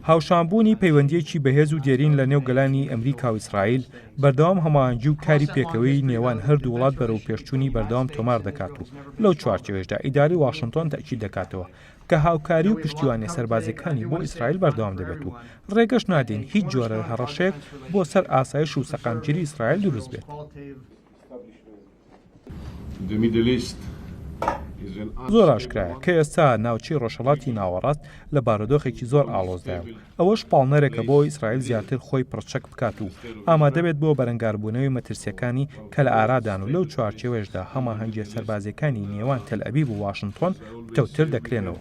هاوشانبوونی پەیوەندیەکی بەهێز و دێرین لە نێو گەلانی ئەمریکا و ئیسرائیل بەردەوام هەماهەنگی و کاری پێکەوەی نێوان هەردوو وڵات بەرەو پێشچوونی بەردەوام تۆمار دەکات و لەو چوارچێوەشدا ئیداری واشنگتۆن تاکید دەکاتەوە کە هاوکاری و پشتیوانی سەربازیەکانی بۆ ئیسرائیل بەردەوام دەبێت و ڕێگەش نادەین هیچ جۆرە هەڕەشێک بۆ سەر ئاسایش و سەقامگیری ئیسرائیل دروست بێت. زۆر ئاشکرایە کە ئێستا ناوچەی ڕۆژهەڵاتی ناوەڕاست لە بارودۆخێکی زۆر ئاڵۆزدایە و ئەوەش پاڵنەرێکە بۆ ئیسرائیل زیاتر خۆی پڕچەک بکات و ئامادەبێت بۆ بەرەنگاربوونەوەی مەترسیەکانی کە لە ئارادان و لەو چوارچێوەشدا هەماهەنگیە سەربازیەکانی نێوان تەل ئەبیب و واشنگتۆن بتەوتر دەکرێنەوە.